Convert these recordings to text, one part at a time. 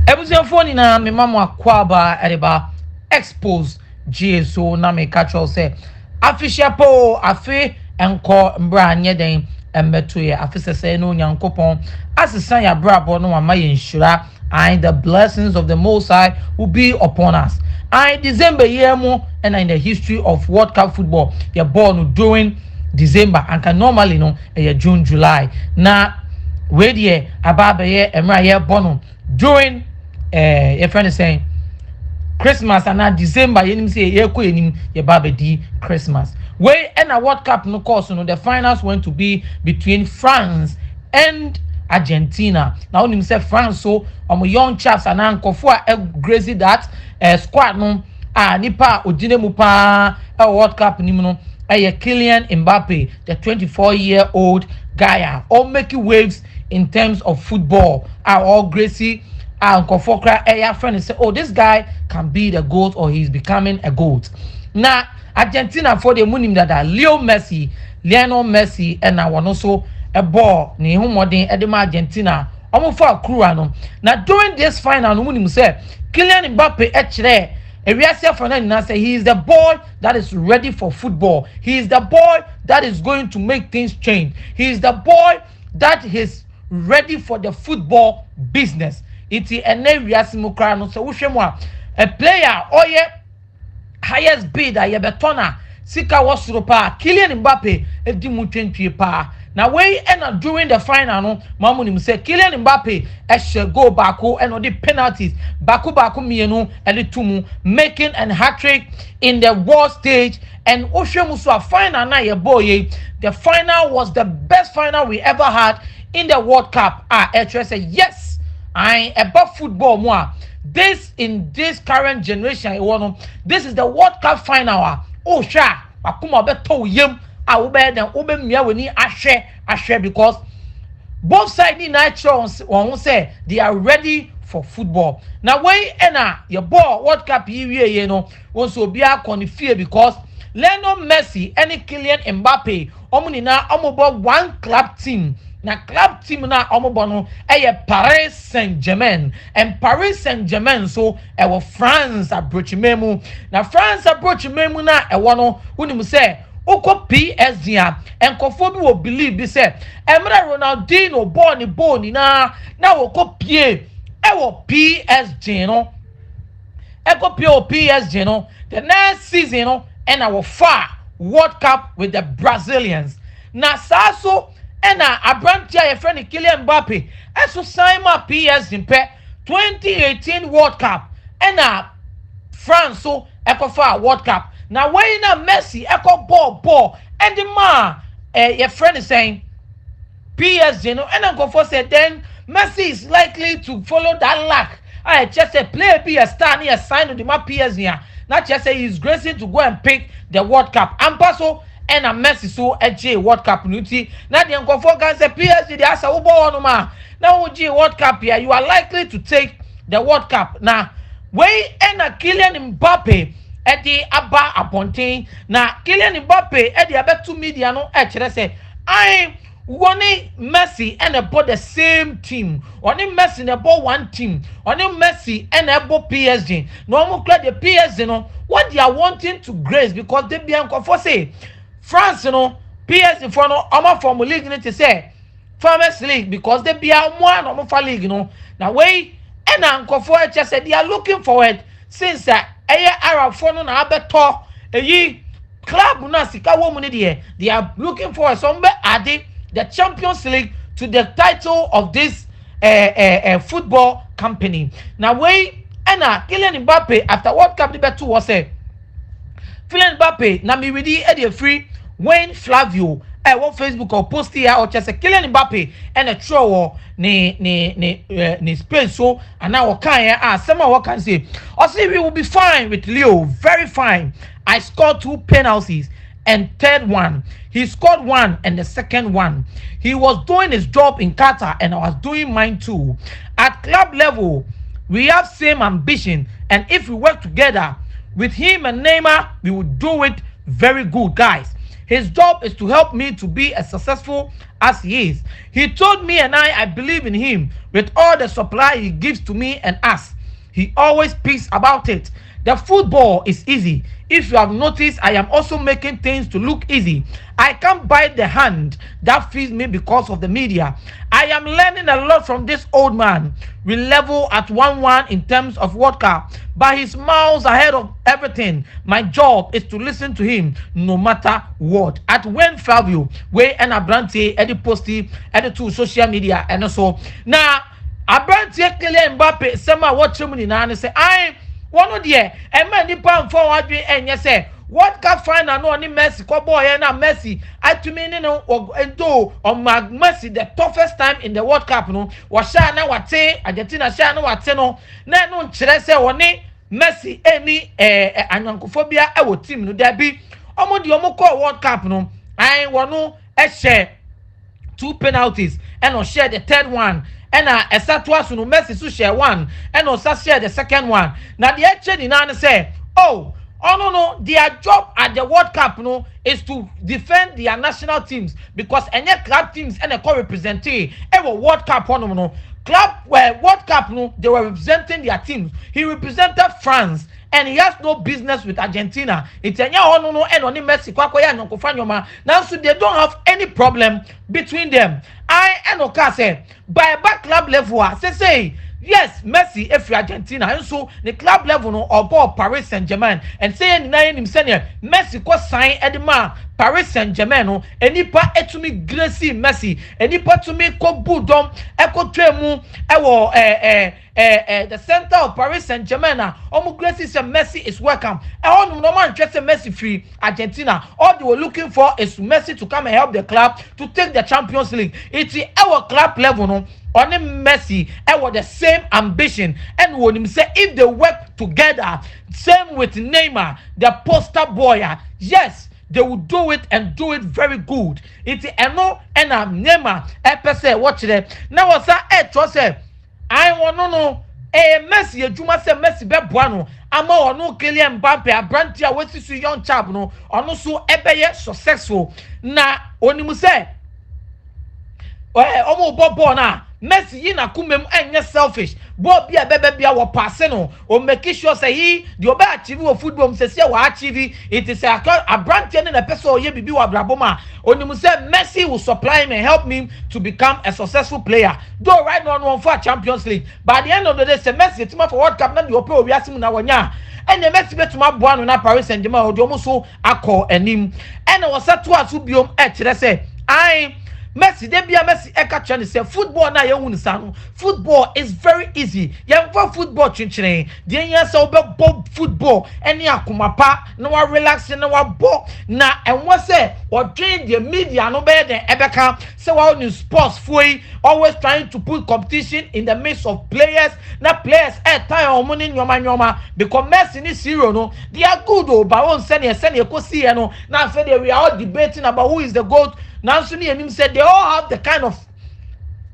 Ebusiafo na me mama akwaba edeba Xposed GSO na me catch say official po afi enko mbra anye den embeto ye afi sese no nyankopon asesa ya brabo no mama ye nshira and the blessings of the Most High will be upon us. And December year mo and in the history of World Cup football you're born during December and can normally no June July na we die ababa ye emra ye born during your friend is saying Christmas and now December you say ye ko enim ye baba di Christmas we and a World Cup no course no the finals went to be between France and Argentina. Now when say France so young chaps and ankofo a crazy that squad no nipa odine mu pa World Cup nim no Kylian Mbappe, the 24-year-old guy all making waves in terms of football are all gracie and Kofokra Eya friend say, oh, this guy can be the GOAT or he's becoming a GOAT. Now, Argentina for the moon that Lionel Messi, and now also a ball, ni modern Edema Argentina, almost for a crew. Now, during this final, no say, Kylian Mbappe, actually, he is the boy that is ready for football. He is the boy that is going to make things change. He is the boy that is ready for the football business. Iti ene wiasimu kra no so wohwemu a player oye highest bidder ye betona sika wosoro pa Kylian Mbappe edi mu twentwie pa na we na during the final no mamu nim say Kylian Mbappe ehye goal baako and the penalties baako mienu ele tumu making an hat-trick in the world stage and wohwemu so a final na ye boy the final was the best final we ever had in the World Cup. Say yes, I about football more. This in this current generation, this is the World Cup final. Oh, sha, akuma beto yem. I will be then ube miya we ni ashe because both sides need natural one say they are ready for football. Now when your ball World Cup you know also be a confused because Lionel Messi and Kylian Mbappe omunina omobo one club team. Na club team na omobono Paris Saint-Germain and Paris Saint-Germain so France approach memu na France approach memu na no woni say oko PSG and kofo bi will believe be say Emre Ronaldinho born na oko pie PSG no eko pie PSG no the next season no and our far World Cup with the Brazilians na so and Abrantia, a friend Kylian Mbappe, as to sign my PS in 2018 World Cup, and France so Ecofa World Cup. Now, when Messi, Echo ball, and the man, your friend is saying PSG, no, and Uncle for said then Messi is likely to follow that luck. I just say play be a star near sign of the my PSG. Not just say he's gracing to go and pick the World Cup. And also, and a Messi so a World Cup nuti. Now the Uncle can say PSG the asa ubo no ma. Now World Cup here, you are likely to take the World Cup. Now, way and a Kylian Mbappe at the Abba Aponte. Now Kylian Mbappe at the Abetu media no actually say I wanting Messi and about the same team. Only Messi and about one team. Only Messi and about PSG. No more clear the PSG no what they are wanting to grace because they be Uncle for say France, PSG for no from league to say Farmers League because they be a one for league, Now way and Uncle for just said they are looking forward since Arab for no abeto a club nasika woman they are looking for somewhere adding the Champions League to the title of this football company. Now way and Kylian Mbappe after World Cup number 2 was a Kylian Mbappe na mi ready e free when Flavio on Facebook or post here or just a Kylian Mbappe and a throw ni space so and now can someone what can say or say we will be fine with Leo very fine. I scored 2 penalties and third one he scored one and the second one he was doing his job in Qatar and I was doing mine too. At club level we have same ambition and if we work together with him and Neymar we will do it very good guys. His job is to help me to be as successful as he is. He told me and I believe in him with all the supply he gives to me and us. He always speaks about it. The football is easy. If you have noticed, I am also making things to look easy. I can't bite the hand that feeds me because of the media. I am learning a lot from this old man. We level at 1-1 in terms of World Cup, but he's miles ahead of everything. My job is to listen to him no matter what. At when Fabio, where and Abrante, Eddie Posty, Eddie to social media, and also now Abrante Kylian Mbappe, some are watching me now and say, I one of the and many pound forward and yes, say what can find an only Messi, boy and Messi. I to me, and do on my Messi the toughest time in the World Cup. No, was Shana what say, Argentina Shana what no, no, Chelsea or Messi any anyankophobia. I would team no there be almost the Omoko World Cup. No, I want no a share 2 penalties and no share the third one. And a twice no Messi so share one and also share the second one. Now the actually now say, oh no, their job at the World Cup no is to defend their national teams because any club teams and a co-representing ever World Cup one no club where World Cup no they were representing their teams. He represented France. And he has no business with Argentina. It's a no and only Messi now so they don't have any problem between them. I and Oka say by back club level say yes Messi if Argentina and so the club level no or ball Paris Saint-Germain and say him senior Messi ko sign Edema Paris Saint-Germain no enipa etumi Gracie Messi enipa to me ko budom eko twemu ewo the center of Paris Saint-Germain omu Gracie say Messi is welcome no man just say Messi free Argentina all they were looking for is Messi to come and help the club to take the Champions League. It's our club level no on Messi with the same ambition and when him say if they work together same with Neymar the poster boy yes they will do it and do it very good. It's eno and Neymar say watch it now was say I want to know Messi ejuma say Messi be boano ama ono Kylian Mbappe Abrante a wesi su young chap no ono so ebeye successful na onimu say omo bobo na Messi yi na kumem enye selfish bo bia bebe bia wo pass no o make sure say he the oba achieve wo football say say wa achieve it is a brand na the person oye bibi wa braboma onimu say Messi will supply him and help me to become a successful player though right now no for Champions League by the end of the day say Messi team for World Cup na the ope obi asim na wanya and the Messi betuma boano na Paris Saint-Germain o de omo so akọ anim and was that to asu biom kire say I Messi, they be a Messi eka chani say football na ye sanu. Football is very easy. Ye for football chinchine. The yes obe football. Any akumapa no wa relax no wa bo na and what say or train the media no better than ebeka say wa on sports foi always trying to put competition in the midst of players. Na players time money nyoma because Messi ni zero no. They are good oh but won't send ye ko see no. Now say we are all debating about who is the GOAT. Now, Sunni and him said they all have the kind of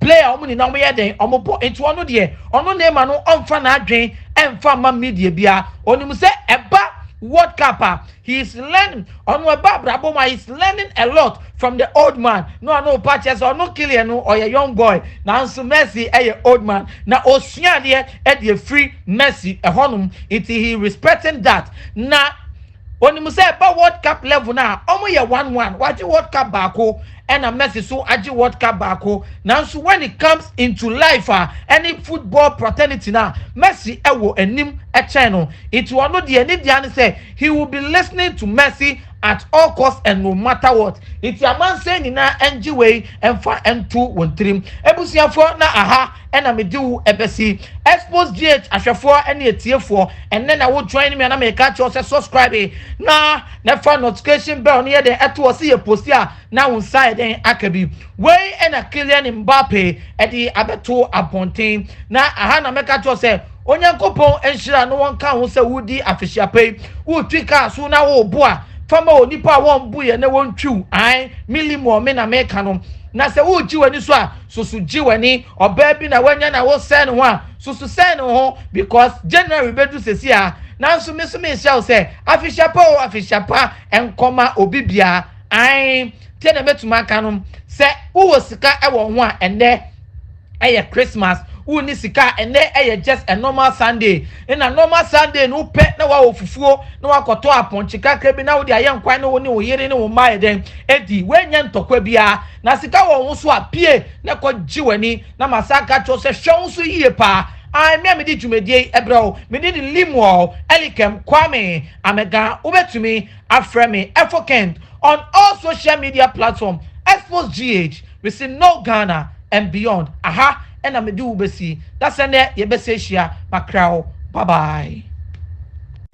player omuni na omo den omo po into ono de ono name no onfa na adwen emfa ma media bia onimu say eba World Cup he is learning ono eba braboma he is learning a lot from the old man no patches or no Kylian no or a young boy now so Messi a old man na osua de e de free Messi e honum it he respecting that na when you say about World Cup level now, almost 1-1. Watch World Cup bako and a Messi so aji World Cup bako. Now so when it comes into life, any football fraternity now, Messi ewo enim a channel. It will not the any say he will be listening to Messi at all costs and no matter what. It's a man saying in a NG way and for N2 1 trim. Ebusia for na aha and I may do ebesi. Xposed GH ashafo any TF4 and then I will join me and I may catch you subscribe. Nah, never notification bell near the at see a post here now inside then akabi. Way and a Kylian Mbappe at the abeto apontain. Now aha na make catch you say Onyankopon enhira no one kan ho say wudi afihia pay. Wo twika so na wo boa. Fama onipa won buye na won twiw ai milimo me na meka no na se wo ji wani so a susu ji wani oba bi na wanya na wo sen ho a susu sen ho because January bedu sesi a na so me hia say afishapa enkoma obibia I tell them to my canon say who was sika ewo ho a ene eye Christmas who ni sika ene eye just a normal Sunday in a normal Sunday no pet na wa ofufuo na wa koto aponchi kakra bi na wo dia yenkwan na wo ni wo yere ni wo mai den edi wenya ntokwa bia na sika wo ho so apie na ko giwani na masaka cho se hwon so yie pa I me di dwumadie ebro me di limo elikem kwame amega ubetumi afremi efokent on all social media platforms Xposed GH we see no Ghana and beyond aha and I'm do besi that's an ye besi makrao bye bye.